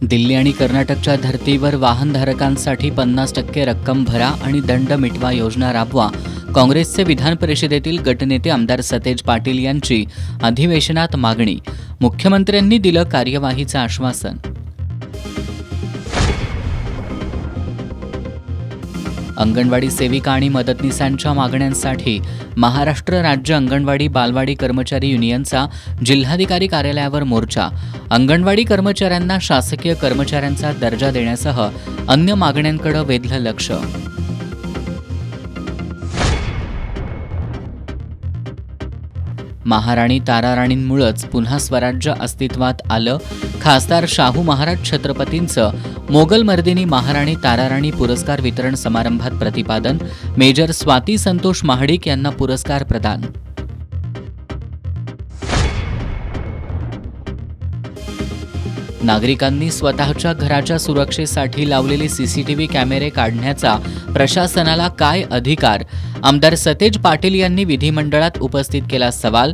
दिल्ली आणि कर्नाटकच्या धर्तीवर वाहनधारकांसाठी 50% रक्कम भरा आणि दंड मिटवा योजना राबवा. काँग्रेसचे विधान परिषदेतील गटनेते आमदार सतेज पाटील यांची अधिवेशनात मागणी. मुख्यमंत्र्यांनी दिलं कार्यवाहीचं आश्वासन. अंगणवाडी सेविका आणि मदतनीसांच्या मागण्यांसाठी महाराष्ट्र राज्य अंगणवाडी बालवाडी कर्मचारी युनियनचा जिल्हाधिकारी कार्यालयावर मोर्चा. अंगणवाडी कर्मचाऱ्यांना शासकीय कर्मचाऱ्यांचा दर्जा देण्यासह अन्य मागण्यांकडे वेधलं लक्ष. महाराणी ताराराणींमुळेच पुन्हा स्वराज्य अस्तित्वात आलं. खासदार शाहू महाराज छत्रपतींचं मोगल मर्दिनी महाराणी ताराराणी पुरस्कार वितरण समारंभात प्रतिपादन. मेजर स्वाती संतोष महाडिक यांना पुरस्कार प्रदान. नागरिकांनी स्वतःच्या घराच्या सुरक्षेसाठी लावलेले सीसीटीव्ही कॅमेरे काढण्याचा प्रशासनाला काय अधिकार? आमदार सतेज पाटील यांनी विधिमंडळात उपस्थित केला सवाल.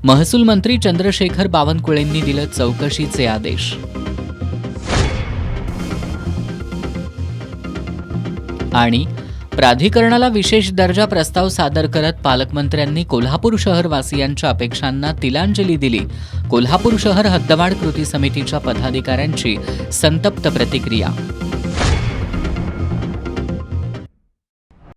महसूल मंत्री चंद्रशेखर बावनकुळेंनी दिले चौकशीचे आदेश. आणि प्राधिकरणाला विशेष दर्जा प्रस्ताव सादर करत पालकमंत्र्यांनी कोल्हापूर शहरवासियांच्या अपेक्षांना तिलांजली दिली. कोल्हापूर शहर हद्दवाढ कृती समितीच्या पदाधिकाऱ्यांची संतप्त प्रतिक्रिया.